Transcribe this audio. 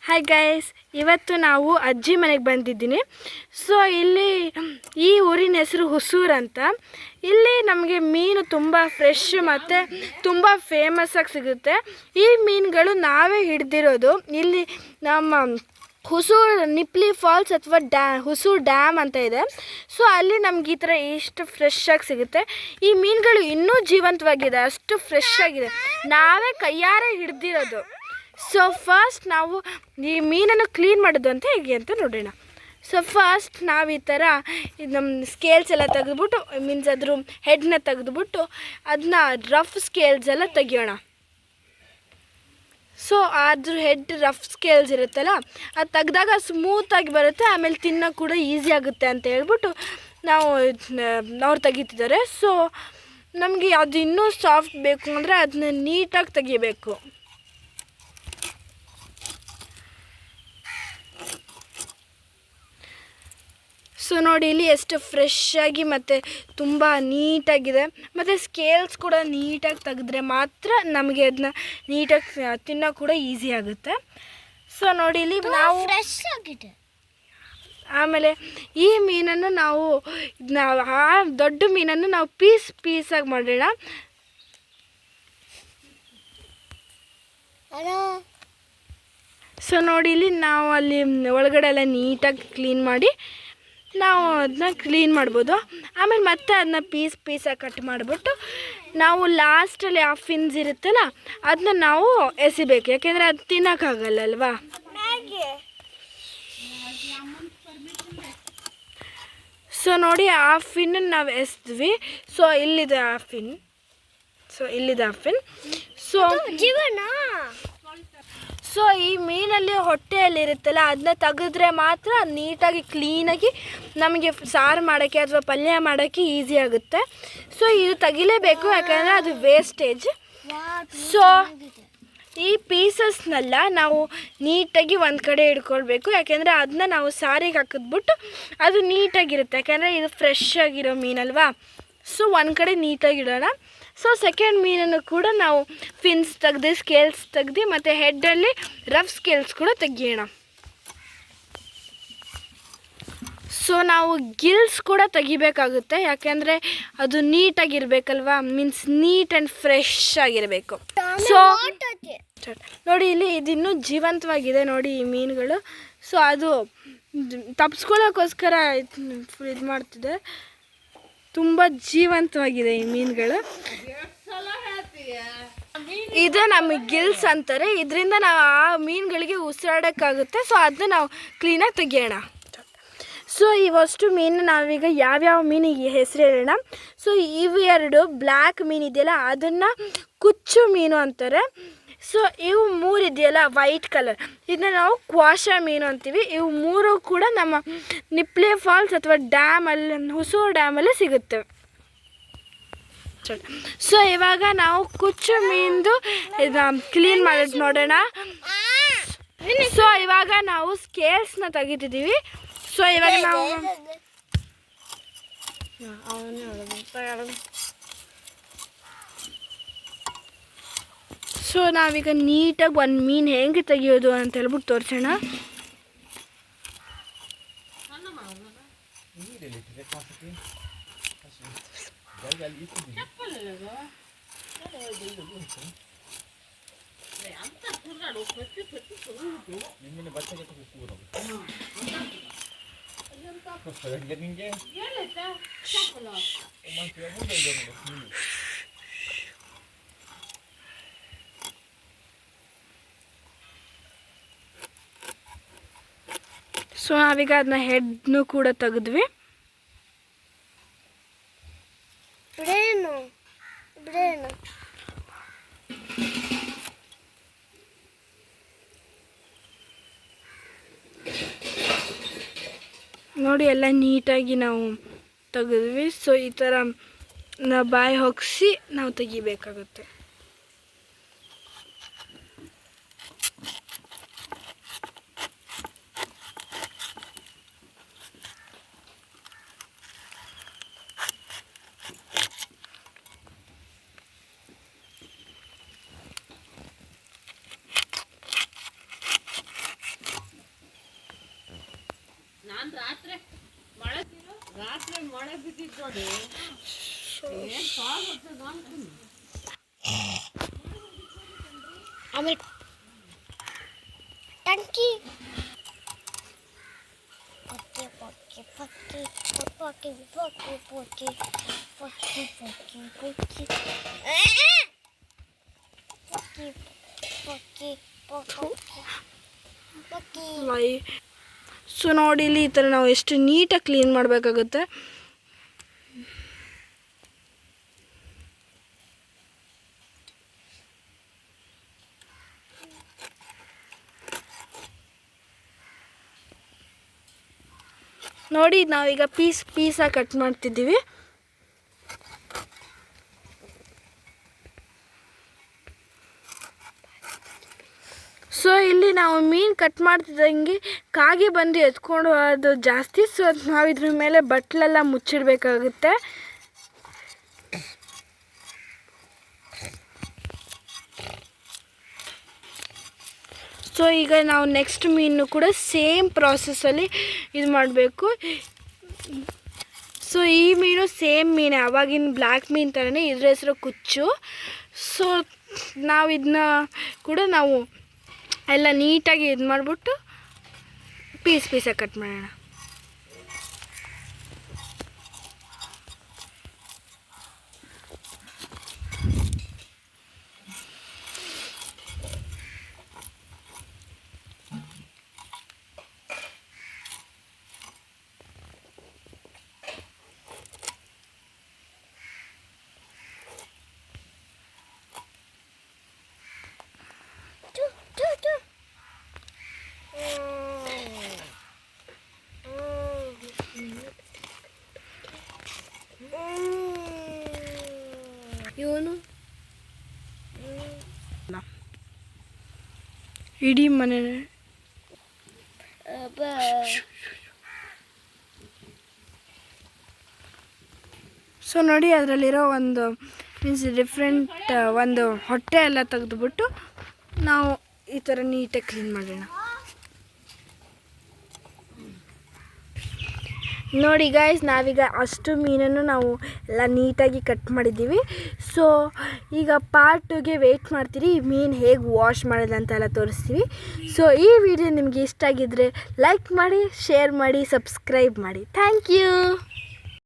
Hi guys, ಇವತ್ತು ನಾವು ಅಜ್ಜಿ ಮನೆಗೆ ಬಂದಿದ್ದೀನಿ. ಸೊ ಇಲ್ಲಿ ಈ ಊರಿನ ಹೆಸರು ಹುಸೂರು ಅಂತ. ಇಲ್ಲಿ ನಮಗೆ ಮೀನು ತುಂಬ ಫ್ರೆಶ್ ಮತ್ತು ತುಂಬ ಫೇಮಸ್ಸಾಗಿ ಸಿಗುತ್ತೆ. ಈ ಮೀನುಗಳು ನಾವೇ ಹಿಡ್ದಿರೋದು. ಇಲ್ಲಿ ನಮ್ಮ ಹುಸೂರು ನಿಪ್ಲಿ ಫಾಲ್ಸ್ ಅಥವಾ ಹುಸೂರು ಡ್ಯಾಮ್ ಅಂತ ಇದೆ. ಸೊ ಅಲ್ಲಿ ನಮ್ಗೆ ಈ ಥರ ಇಷ್ಟು ಫ್ರೆಶ್ಶಾಗಿ ಸಿಗುತ್ತೆ. ಈ ಮೀನುಗಳು ಇನ್ನೂ ಜೀವಂತವಾಗಿದೆ, ಅಷ್ಟು ಫ್ರೆಶ್ ಆಗಿದೆ, ನಾವೇ ಕೈಯಾರೆ ಹಿಡ್ದಿರೋದು. ಸೊ ಫಸ್ಟ್ ನಾವು ಈ ಮೀನನ್ನು ಕ್ಲೀನ್ ಮಾಡೋದು ಅಂತ ಹೇಗೆ ಅಂತ ನೋಡೋಣ. ಸೊ ಫಸ್ಟ್ ನಾವು ಈ ಥರ ನಮ್ಮ ಸ್ಕೇಲ್ಸ್ ಎಲ್ಲ ತೆಗೆದುಬಿಟ್ಟು, ಮೀನ್ಸ್ ಅದ್ರ ಹೆಡ್ನ ತೆಗೆದುಬಿಟ್ಟು ಅದನ್ನ ರಫ್ ಸ್ಕೇಲ್ಸ್ ಎಲ್ಲ ತೆಗಿಯೋಣ. ಸೊ ಅದ್ರ ಹೆಡ್ ರಫ್ ಸ್ಕೇಲ್ಸ್ ಇರುತ್ತಲ್ಲ, ಅದು ತೆಗ್ದಾಗ ಸ್ಮೂತಾಗಿ ಬರುತ್ತೆ, ಆಮೇಲೆ ತಿನ್ನೋಕೆ ಕೂಡ ಈಸಿ ಆಗುತ್ತೆ ಅಂತ ಹೇಳ್ಬಿಟ್ಟು ಅವ್ರು ತೆಗಿತಿದ್ದಾರೆ. ಸೊ ನಮಗೆ ಅದು ಇನ್ನೂ ಸಾಫ್ಟ್ ಬೇಕು ಅಂದರೆ ಅದನ್ನ ನೀಟಾಗಿ ತೆಗಿಬೇಕು. ಸೊ ನೋಡಿ ಇಲ್ಲಿ ಎಷ್ಟು ಫ್ರೆಶ್ಶಾಗಿ ಮತ್ತು ತುಂಬ ನೀಟಾಗಿದೆ, ಮತ್ತು ಸ್ಕೇಲ್ಸ್ ಕೂಡ ನೀಟಾಗಿ ತೆಗೆದ್ರೆ ಮಾತ್ರ ನಮಗೆ ಅದನ್ನ ನೀಟಾಗಿ ತಿನ್ನೋ ಕೂಡ ಈಸಿ ಆಗುತ್ತೆ. ಸೊ ನೋಡಿ ಇಲ್ಲಿ ನಾವು ಫ್ರೆಶ್ ಆಗಿದೆ. ಆಮೇಲೆ ಈ ಮೀನನ್ನು ನಾವು ಆ ದೊಡ್ಡ ಮೀನನ್ನು ನಾವು ಪೀಸಾಗಿ ಮಾಡೋಣ. ಸೊ ನೋಡಿ ಇಲ್ಲಿ ನಾವು ಅಲ್ಲಿ ಒಳಗಡೆ ಎಲ್ಲ ನೀಟಾಗಿ ಕ್ಲೀನ್ ಮಾಡಿ ನಾವು ಅದನ್ನ ಕ್ಲೀನ್ ಮಾಡ್ಬೋದು. ಆಮೇಲೆ ಮತ್ತೆ ಅದನ್ನ ಪೀಸಾಗಿ ಕಟ್ ಮಾಡಿಬಿಟ್ಟು ನಾವು ಲಾಸ್ಟಲ್ಲಿ ಆ ಫಿನ್ಸ್ ಇರುತ್ತಲ್ಲ ಅದನ್ನ ನಾವು ಎಸಿಬೇಕು, ಯಾಕೆಂದರೆ ಅದು ತಿನ್ನೋಕ್ಕಾಗಲ್ಲಲ್ವಾ. ಸೊ ನೋಡಿ ಆ ಫಿನ್ನನ್ನು ನಾವು ಎಸ್ದ್ವಿ. ಸೊ ಇಲ್ಲಿದೆ ಆ ಫಿನ್. ಸೊ ಈ ಮೀನಲ್ಲಿ ಹೊಟ್ಟೆಯಲ್ಲಿರುತ್ತಲ್ಲ ಅದನ್ನ ತೆಗೆದ್ರೆ ಮಾತ್ರ ನೀಟಾಗಿ ಕ್ಲೀನಾಗಿ ನಮಗೆ ಸಾರು ಮಾಡೋಕ್ಕೆ ಅಥವಾ ಪಲ್ಯ ಮಾಡೋಕ್ಕೆ ಈಸಿ ಆಗುತ್ತೆ. ಸೊ ಇದು ತೆಗಿಲೇಬೇಕು, ಯಾಕಂದರೆ ಅದು ವೇಸ್ಟೇಜ್. ಸೊ ಈ ಪೀಸಸ್ನೆಲ್ಲ ನಾವು ನೀಟಾಗಿ ಒಂದು ಕಡೆ ಇಟ್ಕೊಳ್ಬೇಕು, ಯಾಕೆಂದರೆ ಅದನ್ನ ನಾವು ಸಾರಿಗೆ ಹಾಕಿದ್ಬಿಟ್ಟು ಅದು ನೀಟಾಗಿರುತ್ತೆ, ಯಾಕೆಂದರೆ ಇದು ಫ್ರೆಶ್ ಆಗಿರೋ ಮೀನಲ್ವಾ. ಸೊ ಒಂದು ಕಡೆ ನೀಟಾಗಿ ಇಡೋಣ. ಸೊ ಸೆಕೆಂಡ್ ಮೀನನ್ನು ಕೂಡ ನಾವು ಫಿನ್ಸ್ ತೆಗ್ದು ಸ್ಕೇಲ್ಸ್ ತೆಗ್ದು ಮತ್ತು ಹೆಡ್ಡಲ್ಲಿ ರಫ್ ಸ್ಕೇಲ್ಸ್ ಕೂಡ ತೆಗಿಯೋಣ. ಸೊ ನಾವು ಗಿಲ್ಸ್ ಕೂಡ ತೆಗಿಬೇಕಾಗುತ್ತೆ, ಯಾಕೆಂದರೆ ಅದು ನೀಟಾಗಿರ್ಬೇಕಲ್ವಾ, ಮೀನ್ಸ್ ನೀಟ್ ಆ್ಯಂಡ್ ಫ್ರೆಶ್ ಆಗಿರಬೇಕು. ಸೊ ನೋಡಿ ಇಲ್ಲಿ ಇದಿನ್ನೂ ಜೀವಂತವಾಗಿದೆ ನೋಡಿ ಈ ಮೀನುಗಳು. ಸೊ ಅದು ತಪ್ಪಿಸ್ಕೊಳ್ಳೋಕ್ಕೋಸ್ಕರ ಇದು ಮಾಡ್ತಿದೆ, ತುಂಬ ಜೀವಂತವಾಗಿದೆ ಈ ಮೀನುಗಳು. ಇದು ನಮಗೆ ಗಿಲ್ಸ್ ಅಂತಾರೆ, ಇದರಿಂದ ನಾವು ಆ ಮೀನುಗಳಿಗೆ ಉಸಿರಾಡೋಕ್ಕಾಗುತ್ತೆ. ಸೊ ಅದನ್ನ ನಾವು ಕ್ಲೀನಾಗಿ ತೆಗಿಯೋಣ. ಸೊ ಇವಷ್ಟು ಮೀನು ನಾವೀಗ ಯಾವ್ಯಾವ ಮೀನಿಗೆ ಹೆಸರು ಹೇಳೋಣ. ಸೊ ಇವು ಎರಡು ಬ್ಲ್ಯಾಕ್ ಮೀನು ಇದೆಯಲ್ಲ ಅದನ್ನು ಕುಚ್ಚು ಮೀನು ಅಂತಾರೆ. ಸೊ ಇವು ಮೂರು ಇದೆಯಲ್ಲ ವೈಟ್ ಕಲರ್, ಇದನ್ನ ನಾವು ಕ್ವಾಶ ಮೀನು ಅಂತೀವಿ. ಇವು ಮೂರು ಕೂಡ ನಮ್ಮ ನಿಪ್ಲಿ ಫಾಲ್ಸ್ ಅಥವಾ ಡ್ಯಾಮಲ್ಲಿ, ಹುಸೂರು ಡ್ಯಾಮಲ್ಲಿ ಸಿಗುತ್ತವೆ. ಸೊ ಇವಾಗ ನಾವು ಕುಚ್ಚು ಮೀನ್ದು ಕ್ಲೀನ್ ಮಾಡೋದು ನೋಡೋಣ. ಸೊ ಇವಾಗ ನಾವು ಸ್ಕೇಲ್ಸ್ನ ತೆಗಿತಿದ್ದೀವಿ. ಸೊ ಇವಾಗ ನಾವು ಸೊ ನಾವೀಗ ನೀಟಾಗಿ ಒಂದು ಮೀನು ಹೆಂಗೆ ತೆಗಿಯೋದು ಅಂತ ಹೇಳ್ಬಿಟ್ಟು ತೋರಿಸೋಣ. ಸೊ ನಾವೀಗ ಅದನ್ನ ಹೆಡ್ನು ಕೂಡ ತೆಗೆದ್ವಿ. ನೋಡಿ ಎಲ್ಲ ನೀಟಾಗಿ ನಾವು ತೆಗೆದ್ವಿ. ಸೊ ಈ ಥರ ನಾವು ಬಾಯಿ ಹೊಗಿಸಿ ನಾವು ತೆಗಿಬೇಕಾಗುತ್ತೆ. ಆಮೇಲೆ ಟಂಕಿ ಪಕ್ಕಿ ಪಕ್ಕಿ ಪಕ್ಕಿ ಪಕ್ಕಿ ಪಕ್ಕಿ ಪಕ್ಕಿ ಪಕ್ಕಿ ಪಕ್ಕಿ ಪಕ್ಕಿ ಪಕ್ಕಿ ಪಕ್ಕಿ ಪಕ್ಕಿ ವೈ ಸೊ ನೋಡಿ ಇಲ್ಲಿ ಈ ಥರ ನಾವು ಎಷ್ಟು ನೀಟಾಗಿ ಕ್ಲೀನ್ ಮಾಡಬೇಕಾಗುತ್ತೆ. ನೋಡಿ ನಾವೀಗ ಪೀಸಾಗಿ ಕಟ್ ಮಾಡ್ತಿದ್ದೀವಿ. ಸೊ ಇಲ್ಲಿ ನಾವು ಮೀನು ಕಟ್ ಮಾಡ್ತಿದ್ದಂಗೆ ಕಾಗೆ ಬಂದು ಎತ್ಕೊಂಡು ಅದು ಜಾಸ್ತಿ. ಸೊ ನಾವು ಇದ್ರ ಮೇಲೆ ಬಟ್ಲೆಲ್ಲ ಮುಚ್ಚಿಡಬೇಕಾಗುತ್ತೆ. ಸೊ ಈಗ ನಾವು ನೆಕ್ಸ್ಟ್ ಮೀನು ಕೂಡ ಸೇಮ್ ಪ್ರಾಸೆಸ್ಸಲ್ಲಿ ಇದು ಮಾಡಬೇಕು. ಸೊ ಈ ಮೀನು ಸೇಮ್ ಮೀನು, ಆವಾಗಿನ ಬ್ಲ್ಯಾಕ್ ಮೀನು ಥರನೇ, ಇದ್ರ ಹೆಸರು ಕುಚ್ಚು. ಸೊ ನಾವು ಇದನ್ನ ಕೂಡ ನಾವು ಎಲ್ಲ ನೀಟಾಗಿ ಇದು ಮಾಡಿಬಿಟ್ಟು ಪೀಸಾಗಿ ಕಟ್ ಮಾಡೋಣ. ಇವನು ಇಡೀ ಮನೆ ಸೊ ನೋಡಿ ಅದರಲ್ಲಿರೋ ಒಂದು ಮೀನ್ಸ್ ಡಿಫ್ರೆಂಟ್ ಒಂದು ಹೊಟ್ಟೆ ಎಲ್ಲ ತೆಗೆದುಬಿಟ್ಟು ನಾವು ಈ ಥರ ನೀಟಾಗಿ ಕ್ಲೀನ್ ಮಾಡೋಣ. ನೋಡಿ ಗಾಯ್ಸ್, ನಾವೀಗ ಅಷ್ಟು ಮೀನನ್ನು ನಾವು ಎಲ್ಲ ನೀಟಾಗಿ ಕಟ್ ಮಾಡಿದ್ದೀವಿ. ಸೊ ಈಗ ಪಾರ್ಟ್ 2ಗೆ ವೆಯ್ಟ್ ಮಾಡ್ತೀರಿ, ಈ ಮೀನು ಹೇಗೆ ವಾಶ್ ಮಾಡೋದು ಅಂತೆಲ್ಲ ತೋರಿಸ್ತೀವಿ. ಸೊ ಈ ವಿಡಿಯೋ ನಿಮಗೆ ಇಷ್ಟ ಆಗಿದ್ದರೆ ಲೈಕ್ ಮಾಡಿ, ಶೇರ್ ಮಾಡಿ, ಸಬ್ಸ್ಕ್ರೈಬ್ ಮಾಡಿ. Thank you.